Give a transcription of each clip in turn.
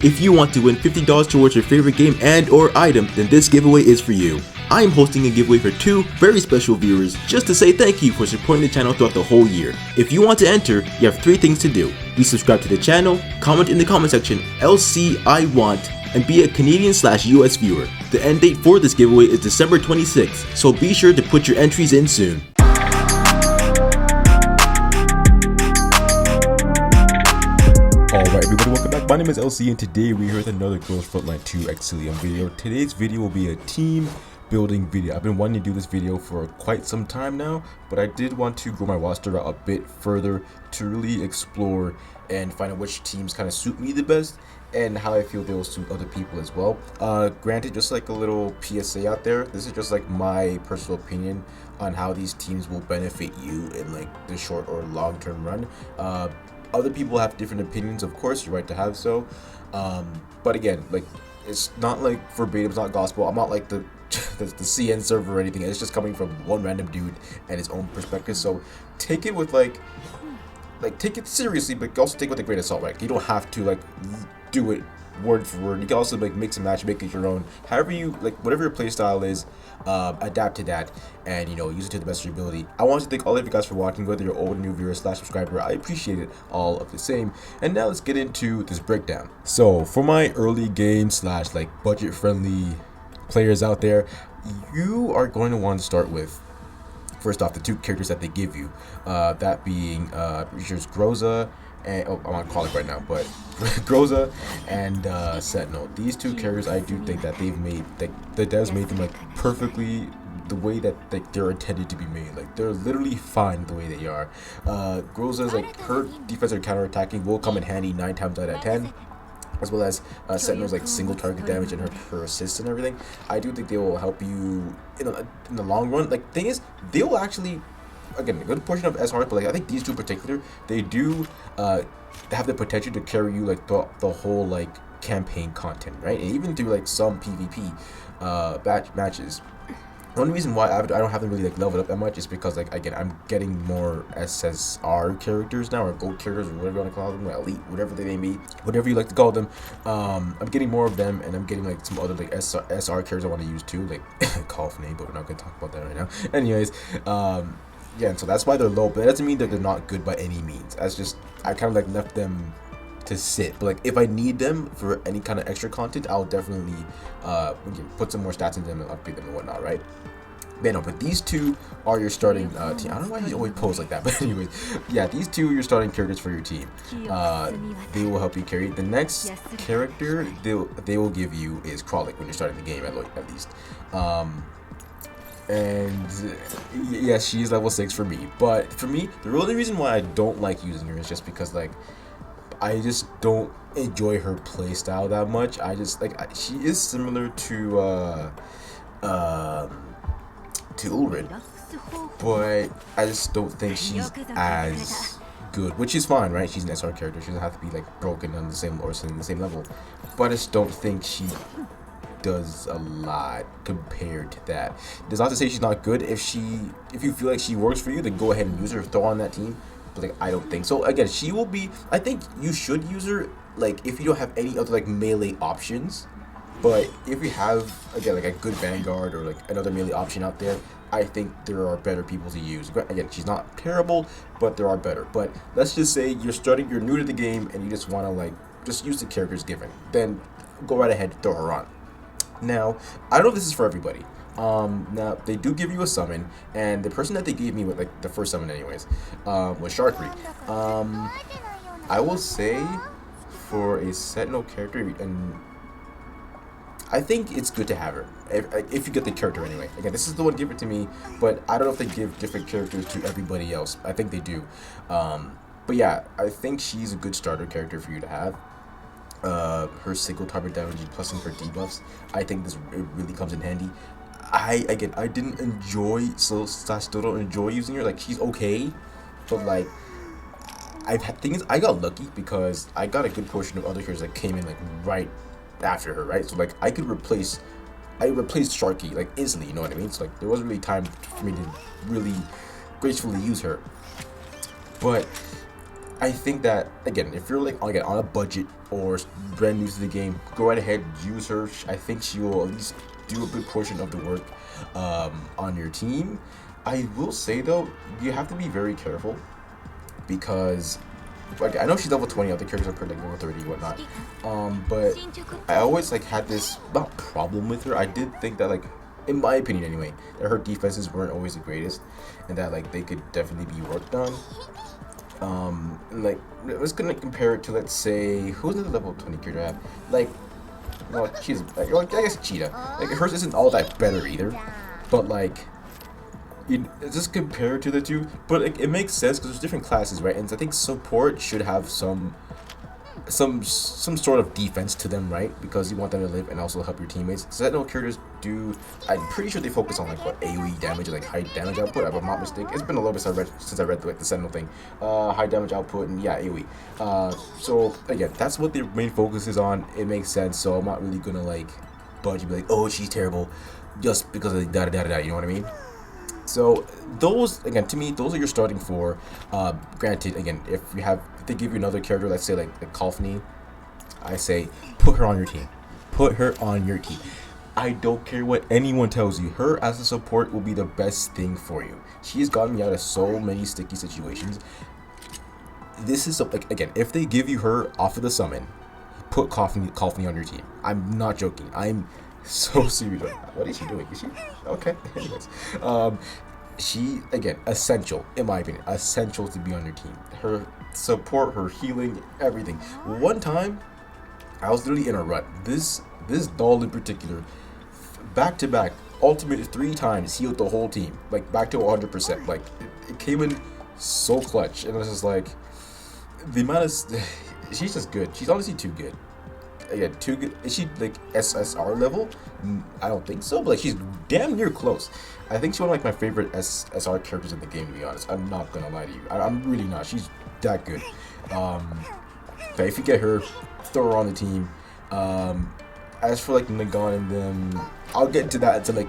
If you want to win $50 towards your favorite game and or item, then this giveaway is for you. I am hosting a giveaway for 2 very special viewers just to say thank you for supporting the channel throughout the whole year. If you want to enter, you have 3 things to do. Be subscribed to the channel, comment in the comment section LC I want, and be a Canadian/US viewer. The end date for this giveaway is December 26th, so be sure to put your entries in soon. Alright everybody, welcome back. My name is LC and today we're here with another Girls Frontline 2 Exilium video. Today's video will be a team building video. I've been wanting to do this video for quite some time now, but I did want to grow my roster out a bit further to really explore and find out which teams kind of suit me the best and how I feel they will suit other people as well. Granted, just like a little PSA out there, this is just like my personal opinion on how these teams will benefit you in like the short or long-term run. Other people have different opinions, of course, you're right to have so. But again, like, it's not like verbatim, it's not gospel. I'm not like the CN server or anything. It's just coming from one random dude and his own perspective. So take it with like take it seriously, but also take it with a grain of salt, right? You don't have to like do it word for word. You can also like mix and match, make it your own. However you like, whatever your playstyle is, adapt to that and use it to the best of your ability. I want to thank all of you guys for watching, whether you're old, new viewer / subscriber. I appreciate it all of the same. And now let's get into this breakdown. So for my early game / like budget friendly players out there, you are going to want to start with, first off, the 2 characters that they give you, that being Groza and I'm on Colic right now, but Groza and Sentinel. These 2 characters, I do think that they've made, like, the devs made them like perfectly the way that like they're intended to be made. Like, they're literally fine the way they are. Groza's like, her defensive counterattacking will come in handy 9 times out of 10. As well as Sentinel's like single target damage and her assists and everything. I do think they will help you in the long run. Like, thing is, they will actually, again, a good portion of SR, but like I think these 2 in particular, they do have the potential to carry you like the whole like campaign content, right? And even through like some PvP matches. The only reason why I don't have them really like leveled up that much is because, like, again, I'm getting more SSR characters now, or gold characters, or whatever you want to call them, or elite, whatever they may be, whatever you like to call them. I'm getting more of them, and I'm getting like some other like SR characters I want to use too, like call of name, but we're not gonna talk about that right now. Anyways, yeah, and so that's why they're low, but that doesn't mean that they're not good by any means. That's just, I kind of like left them to sit. But like, if I need them for any kind of extra content, I'll definitely put some more stats in them and upgrade them and whatnot, right? Man, no, but these 2 are your starting team. I don't know why he always pose like that, but anyways, yeah, these 2 are your starting characters for your team. They will help you carry. The next character they will give you is Kralik when you're starting the game, at least. And yeah, she's level 6 for me. But for me, the only reason why I don't like using her is just because, like, I just don't enjoy her playstyle that much. I just like, she is similar to Ulrid, but I just don't think she's as good, which is fine, right? She's an SR character. She doesn't have to be like broken on the same level, but I just don't think she does a lot compared to that. That's not to say she's not good. If you feel like she works for you, then go ahead and use her, throw on that team. But like, I don't think so. Again, she will be, I think you should use her like if you don't have any other like melee options. But if you have, again, like a good Vanguard or like another melee option out there, I think there are better people to use. Again, she's not terrible, but there are better. But let's just say you're new to the game and you just want to like just use the characters given, then go right ahead, throw her on. Now, I don't know if this is for everybody. Now they do give you a summon, and the person that they gave me with like the first summon anyways was Sharkry. I will say for a Sentinel character, and I think it's good to have her if you get the character anyway. Again, this is the one give it to me, but I don't know if they give different characters to everybody else. I think they do. But yeah, I think she's a good starter character for you to have. Her single target damage plus her debuffs, I think it really comes in handy. I didn't enjoy, still don't enjoy using her. Like, she's okay, but like, thing is, I got lucky because I got a good portion of other characters that came in like right after her, right? So like, I replaced Sharky like instantly, you know what I mean? So like, there wasn't really time for me to really gracefully use her. But I think that again, if you're like again on a budget or brand new to the game, go right ahead, use her. I think she will at least do a good portion of the work on your team. I will say though, you have to be very careful because like I know she's level 20, other characters are pretty like level 30 whatnot. But I always like had this not problem with her. I did think that like in my opinion anyway, that her defenses weren't always the greatest and that like they could definitely be worked on. Like I was gonna compare it to, let's say, who's the level 20 character I have? Like, well, she's like, I guess Cheetah. Like hers isn't all that better either, but like, just compare it to the two. But it makes sense because there's different classes, right? And I think support should have some sort of defense to them, right? Because you want them to live and also help your teammates. Sentinel characters do, I'm pretty sure they focus on like what AoE damage and like high damage output, if I'm not mistaken. It's been a little bit since I read like the Sentinel thing. High damage output and yeah, AoE. So again, that's what their main focus is on. It makes sense. So I'm not really gonna like budge and be like, oh, she's terrible just because of da da da da. You know what I mean? So those, again, to me, those are your starting four. Granted, again, if they give you another character, let's say like Kofni, I say put her on your team. Put her on your team. I don't care what anyone tells you. Her as a support will be the best thing for you. She has gotten me out of so many sticky situations. This is like, again, if they give you her off of the summon, put Kofni on your team. I'm not joking. I'm so serious. What is she doing? Is she okay? Anyways, she again essential in my opinion, essential to be on your team. Her support, her healing, everything. One time, I was literally in a rut. This doll in particular, back to back, ultimate 3 times healed the whole team, like back to 100%. Like it came in so clutch, and I was just like, the amount of she's just good. She's honestly too good. Again, too good. Is she like SSR level? I don't think so, but like she's damn near close. I think she's one of like my favorite SSR characters in the game, to be honest. I'm not gonna lie to you. I'm really not. She's that good. But if you get her, throw her on the team. As for like Nagan and them, I'll get to that to like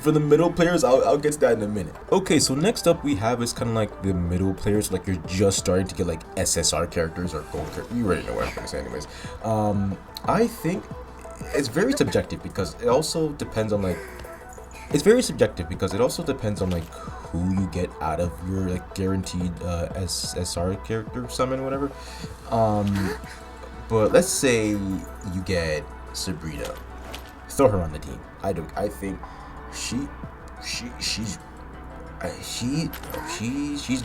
for the middle players. I'll get to that in a minute. Okay, so next up we have is kind of like the middle players. Like you're just starting to get like SSR characters or gold characters. You already know what I'm gonna say, anyways. I think it's very subjective because it also depends on like. It's very subjective because it also depends on like who you get out of your like guaranteed SSR character summon, whatever. But let's say you get Sabrina, throw her on the team. I think she's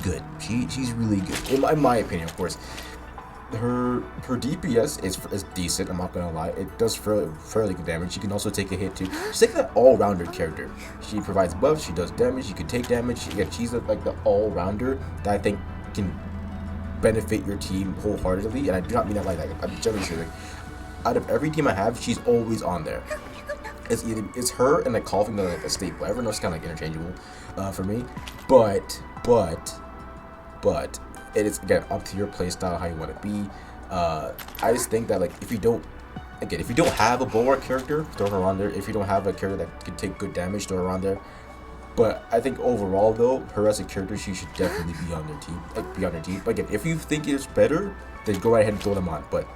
good. She's really good in my opinion, of course. Her DPS is decent. I'm not gonna lie. It does fairly good damage. She can also take a hit too. She's like an all-rounder character. She provides buffs. She does damage. She can take damage. She's like the all-rounder that I think can benefit your team wholeheartedly. And I do not mean that like that. I'm generally sure. Like, out of every team I have, she's always on there. It's her and like Kofni that like a staple. Everyone else kind of like interchangeable for me. But it is again up to your playstyle how you want to be. I just think that like if you don't have a bulwark character, throw her on there. If you don't have a character that can take good damage, throw her on there. But I think overall though, her as a character, she should definitely be on their team. But again, if you think it's better, then go right ahead and throw them on. But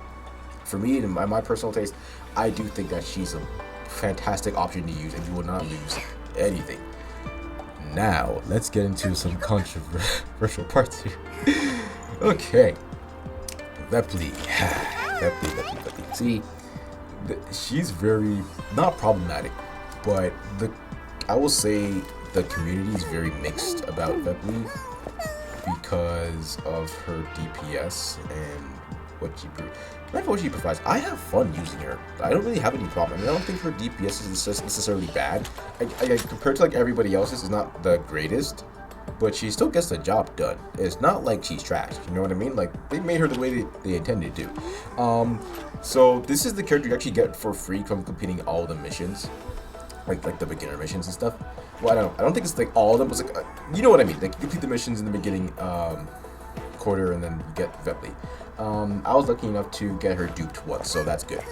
for me, in my personal taste, I do think that she's a fantastic option to use, and you will not lose anything. Now, let's get into some controversial parts here. Okay. Vepley. Vepley. See, she's very, not problematic, but I will say the community is very mixed about Vepley because of her DPS and what she provides. I have fun using her. I don't really have any problem. I don't think her DPS is necessarily bad. I compared to like everybody else's, is not the greatest, but she still gets the job done. It's not like she's trash. You know what I mean? Like they made her the way they intended to. So this is the character you actually get for free from completing all the missions, like the beginner missions and stuff. Well, I don't think it's like all of them. It's like you know what I mean. Like you complete the missions in the beginning quarter and then you get Vepley. I was lucky enough to get her duped once, so that's good.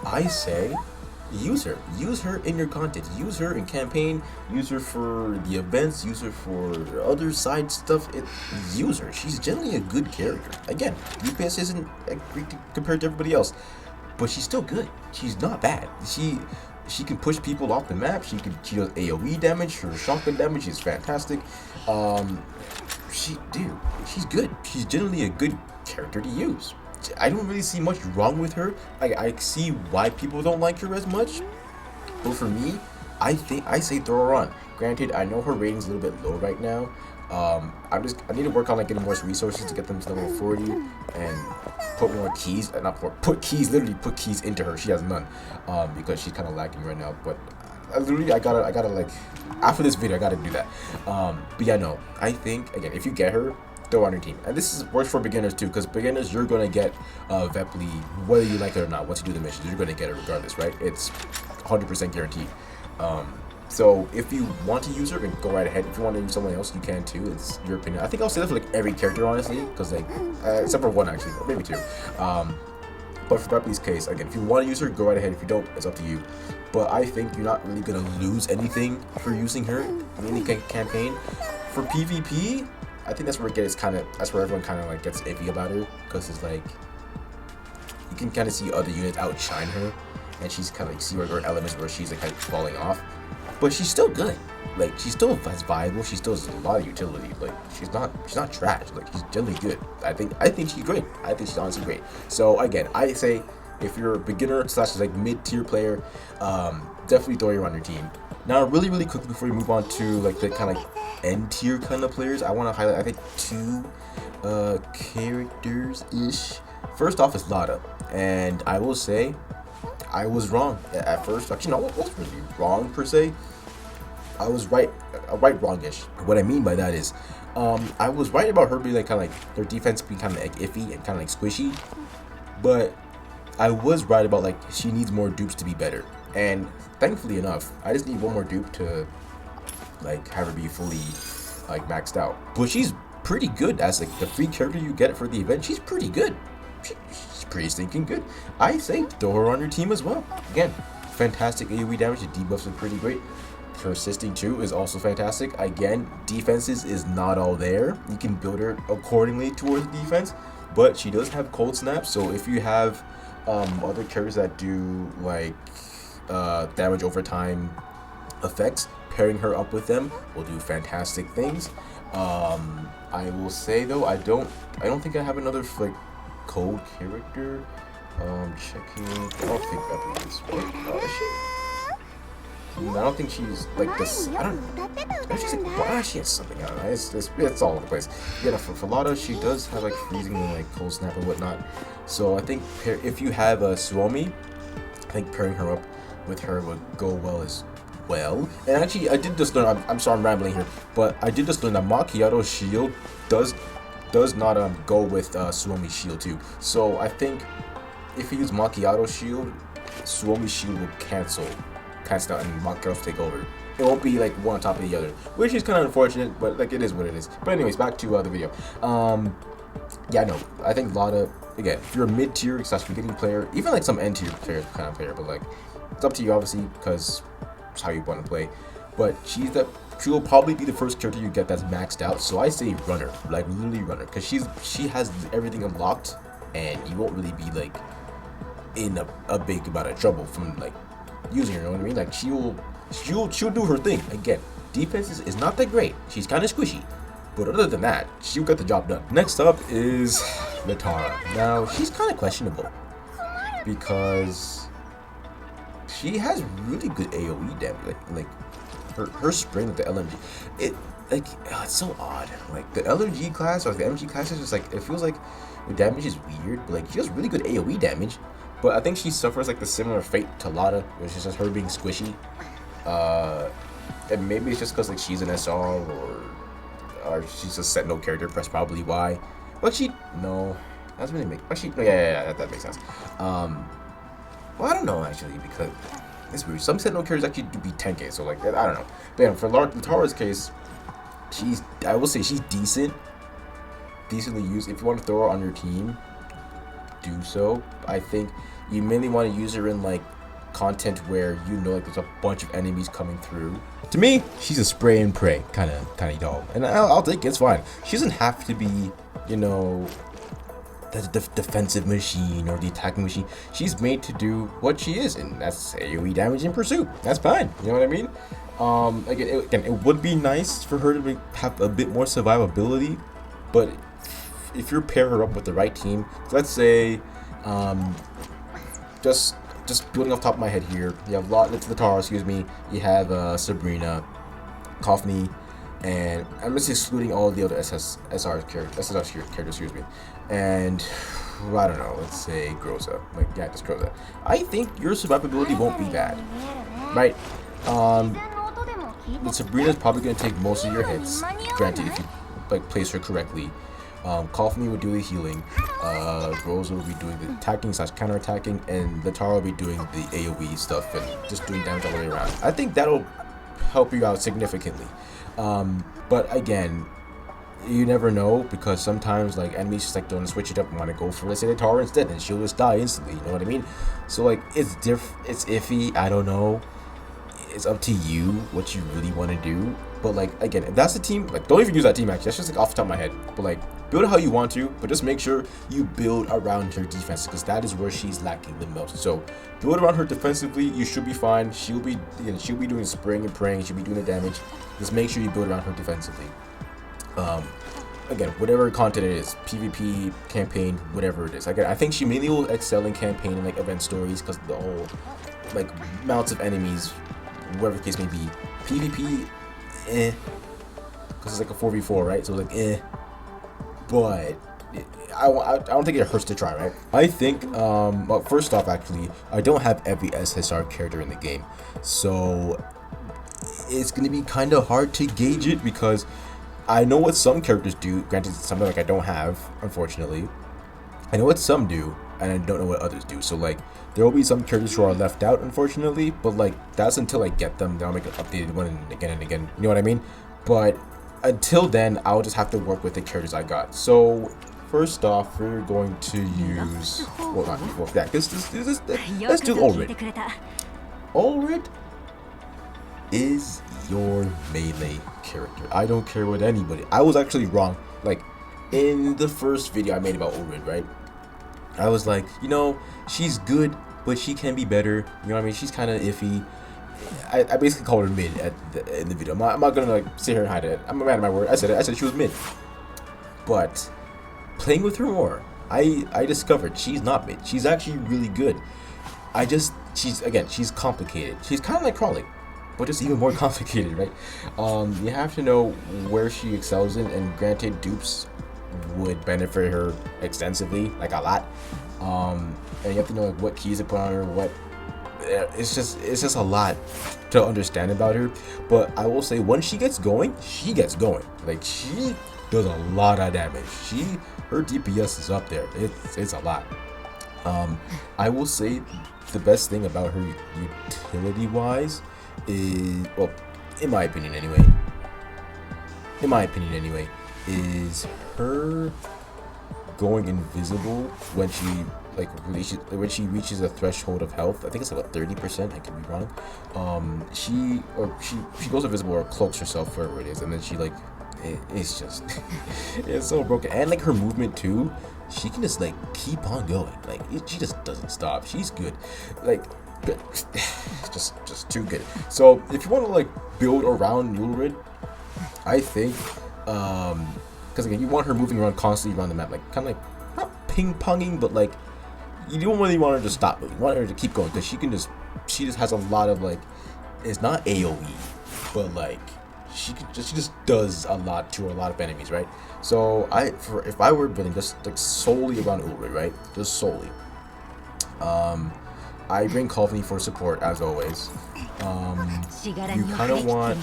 I say use her in your content, use her in campaign, use her for the events, use her for other side stuff. Use her. She's generally a good character. Again, UPS isn't great compared to everybody else, but she's still good. She's not bad. She can push people off the map. She does AoE damage. Her shotgun damage is fantastic. She's good. She's generally a good character to use. I don't really see much wrong with her. I see why people don't like her as much, but for me, I say throw her on. Granted, I know her rating's a little bit low right now. I need to work on like getting more resources to get them to level 40 and put more keys. Put keys into her. She has none, because she's kind of lacking right now. But I gotta like, after this video I gotta do that. But yeah, no, I think again, if you get her, throw on your team. And this works for beginners too, because beginners, you're gonna get Vepley whether you like it or not. Once you do the missions, you're gonna get it regardless, right? It's 100% guaranteed. So if you want to use her, go right ahead. If you want to use someone else, you can too. It's your opinion. I think I'll say that for like every character, honestly, because like except for one actually, or maybe two. But for Vepley's case, again, if you want to use her, go right ahead. If you don't, it's up to you. But I think you're not really gonna lose anything for using her in any campaign. For PvP, I think that's where that's where everyone kind of like gets iffy about her, because it's like you can kind of see other units outshine her, and she's kind of like see her elements where she's like kind of falling off, but she's still good. Like she's still viable. She still has a lot of utility. Like she's not trash. Like she's generally good. I think she's great. I think she's honestly great. So again, I say if you're a beginner / like mid-tier player, definitely throw her on your team. Now, really quickly before we move on to like the kind of like end tier kind of players, I want to highlight I think two characters ish. First off is Lotta, and I will say I was wrong at first. Actually, no, I wasn't really wrong per se. I was right wrongish. What I mean by that is, I was right about her being like kind of like her defense being kind of like iffy and kind of like squishy, but I was right about like she needs more dupes to be better. And thankfully enough, I just need one more dupe to like have her be fully like maxed out. But she's pretty good as like the free character you get for the event. She's pretty good. She's pretty stinking good. I say throw her on your team as well. Again, fantastic AoE damage. The debuffs are pretty great. Her assisting too is also fantastic. Again, defenses is not all there. You can build her accordingly towards defense, but she does have cold snap. So if you have other characters that do like damage over time effects, pairing her up with them will do fantastic things. I will say though, I don't think I have another like cold character. Checking. I don't think that is. Is she? I don't think she's like this. I don't. She's like, she has something. I don't know. It's all over the place. Yeah, for Lotta, she does have like freezing and like cold snap and whatnot. So I think if you have a Suomi, I think pairing her up with her would go well as well. And actually, I did just learn. I'm sorry, I'm rambling here, but I did just learn that Macchiato's shield does not go with Suomi's shield too. So I think if you use Macchiato's shield, Suomi's shield will cancel out and Macchiato's take over. It won't be like one on top of the other, which is kind of unfortunate, but like it is what it is. But anyways, back to the video. Yeah, no, I think Lotta, again, if you're a mid-tier / beginning player, even like some end-tier kind of player, but like it's up to you obviously because it's how you want to play. But she will probably be the first character you get that's maxed out. So I say runner, like literally runner, because she has everything unlocked, and you won't really be like in a big amount of trouble from like using her. You know what I mean? Like she'll do her thing. Again, defense is not that great. She's kind of squishy, but other than that, she'll get the job done. Next up is Littara. Now she's kind of questionable because she has really good AoE damage. Like her spring with the LMG. It's so odd. Like the LMG class or the MG class is just like, it feels like the damage is weird, but like she has really good AoE damage. But I think she suffers like the similar fate to Lotta, which is just her being squishy. And maybe it's just because like she's an SR or she's a Sentinel character. That's probably why. But no, that doesn't really make. Actually, no, yeah, that makes sense. Well, I don't know actually, because it's weird. Some Sentinel characters actually do be 10k, so like I don't know. But yeah, for Littara's case, I will say she's decently used. If you want to throw her on your team, do so. I think you mainly want to use her in like content where you know like there's a bunch of enemies coming through. To me, she's a spray and pray kind of dog, and I'll take it. It's fine. She doesn't have to be, you know, the defensive machine or the attacking machine. She's made to do what she is, and that's AoE damage in pursuit. That's fine. You know what I mean? Again, it would be nice for her to have a bit more survivability, but if you pair her up with the right team, let's say, just building off the top of my head here, you have Littara, excuse me. You have Sabrina, Coffney, and I'm just excluding all of the other SSR characters, excuse me. And I don't know, let's say Groza. Like, yeah, just Groza. I think your survivability won't be bad, right? The Sabrina's probably gonna take most of your hits, granted, if you like place her correctly. Coffney would do the healing, Groza will be doing the attacking / counter-attacking, and Littara will be doing the AoE stuff and just doing damage all the way around. I think that'll help you out significantly. But again, you never know, because sometimes like enemies just like don't switch it up and want to go for, let's say, Littara instead, and she'll just die instantly. You know what I mean? So like it's iffy. I don't know. It's up to you what you really want to do. But like again, if that's the team, like don't even use that team actually. That's just like off the top of my head. But like build it how you want to, but just make sure you build around her defense, because that is where she's lacking the most. So build around her defensively, you should be fine. She'll be doing spraying and praying. She'll be doing the damage. Just make sure you build around her defensively. Again, whatever content it is, PvP, campaign, whatever it is. Again, I think she mainly will excel in campaign and like event stories, because the whole like amounts of enemies, whatever the case may be. PvP, because it's like a 4v4, right? So like, but I don't think it hurts to try, right? I think, well, first off, actually, I don't have every SSR character in the game, so it's gonna be kind of hard to gauge it, because I know what some characters do. Granted, it's something like I don't have, unfortunately. I know what some do, and I don't know what others do. So like, there will be some characters who are left out, unfortunately. But like, that's until I get them. Then I'll make an updated one and again. You know what I mean? But until then, I'll just have to work with the characters I got. So first off, we're going to use, well, not well, yeah, let's do Ulrid. Ulrid is your melee character. I don't care what anybody. I was actually wrong. Like in the first video I made about Ulrid, right? I was like, you know, she's good, but she can be better. You know what I mean? She's kind of iffy. I basically called her mid in the video. I'm not gonna like sit here and hide it. I'm a man of my word. I said it. I said she was mid. But playing with her more, I discovered she's not mid. She's actually really good. She's complicated. She's kind of like crawling, but it's even more complicated, right? You have to know where she excels in, and granted, dupes would benefit her extensively, like a lot. And you have to know like what keys to put on her, what. It's just a lot to understand about her. But I will say, once she gets going, Like she does a lot of damage. Her DPS is up there. It's a lot. I will say the best thing about her utility wise is, well, in my opinion anyway, is her going invisible when she reaches a threshold of health. I think it's about 30%. I could be wrong. She goes invisible or cloaks herself, wherever it is, and then she like it's just it's so broken. And like her movement too, she can just like keep on going. Like she just doesn't stop. She's good. Like just too good. So if you want to like build around Ulrid, I think because again, you want her moving around constantly around the map, like kind of like not ping-ponging, but like you don't really want her to stop moving. You want her to keep going, because she just has a lot of like, it's not AoE, but like she just does a lot to a lot of enemies, right? So if I were building just like solely around Ulrid, right, just solely, I bring Coffney for support as always. You kind of want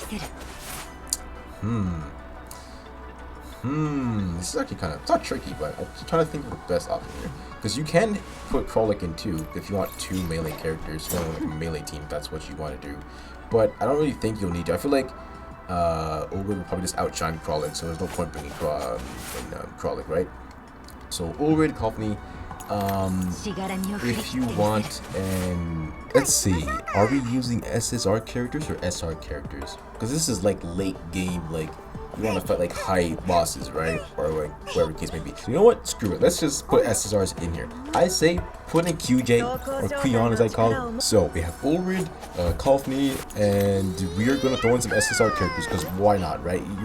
this is actually it's not tricky, but I'm trying to think of the best option here. Because you can put Krollik in too, if you want two melee characters, like a melee team, if that's what you want to do. But I don't really think you'll need to. I feel like Ulrid will probably just outshine Krollik, so there's no point bringing Krollik, right? So Ulrid, Coffney, if you want, and let's see, are we using SSR characters or SR characters? Because this is like late game, like you want to fight like high bosses, right? Or like whatever the case may be. So you know what? Screw it. Let's just put SSRs in here. I say put in QJ or Queon as I call it. So we have Ulrid, Kofni, and we are gonna throw in some SSR characters because why not, right? If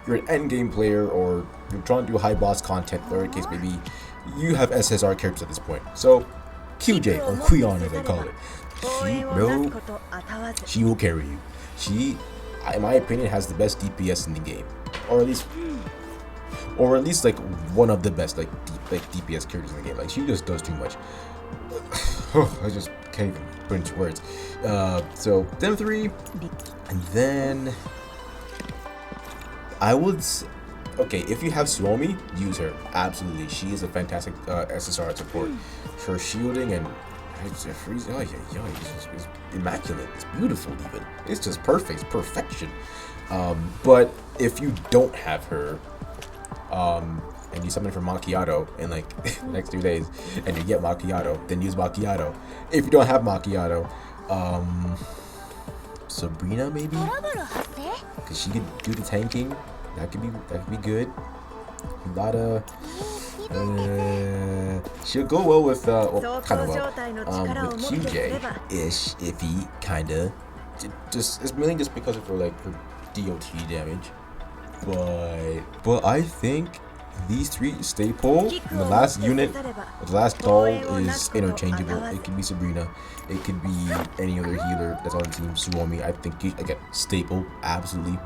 you're an end game player, or you're trying to do high boss content, whatever the case may be, you have SSR characters at this point. So QJ or Queon as I call it. She will carry you. She, in my opinion, has the best DPS in the game, or at least like one of the best like DPS characters in the game. Like she just does too much. I just can't even put into words. So them three, and then I would. Okay, if you have Suomi, use her. Absolutely, she is a fantastic SSR support. Her shielding and freezing, it's immaculate. It's beautiful, even. It's just perfect. It's perfection. But if you don't have her, and you summon for Macchiato in like next 2 days, and you get Macchiato, then use Macchiato. If you don't have Macchiato, Sabrina maybe, because she could do the tanking. That could be good. Lotta, she'll go well with well, kind of well with QJ-ish, iffy, kinda. It's mainly just because of her like her DOT damage. But I think these three stay pole. And the last unit, the last doll is interchangeable. It could be Sabrina, it could be any other healer that's on the team. Suomi, I think again, staple, absolutely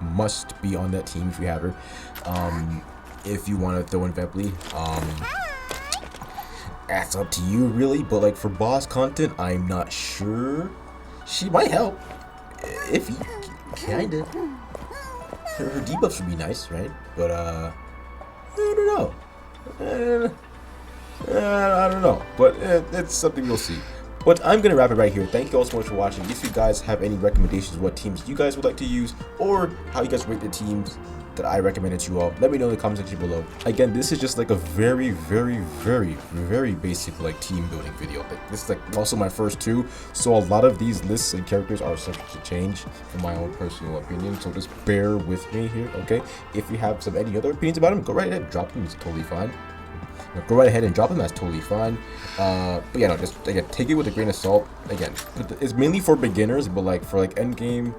must be on that team if you have her. If you want to throw in Vepley, that's up to you really. But like for boss content, I'm not sure. She might help, if you kinda. Her debuff should be nice, right? But I don't know. I don't know. But it's something we'll see. But I'm gonna wrap it right here. Thank you all so much for watching. If you guys have any recommendations, what teams you guys would like to use, or how you guys rate the teams that I recommended to you all, let me know in the comment section below. Again, this is just like a very basic like team building video. Like, this is like also my first two, so a lot of these lists and characters are subject to change in my own personal opinion, so just bear with me here, okay? If you have any other opinions about them, go right ahead, drop them. It's totally fine. Go right ahead and drop them. That's totally fine. But yeah, no, just again, take it with a grain of salt. Again, it's mainly for beginners, but like for like end game,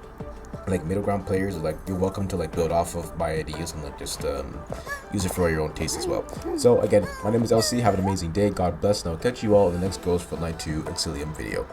like middle ground players, like you're welcome to like build off of my ideas and like just use it for your own taste as well. So again, my name is LC. Have an amazing day. God bless, and I'll catch you all in the next Ghost Frontline 2 Exilium video.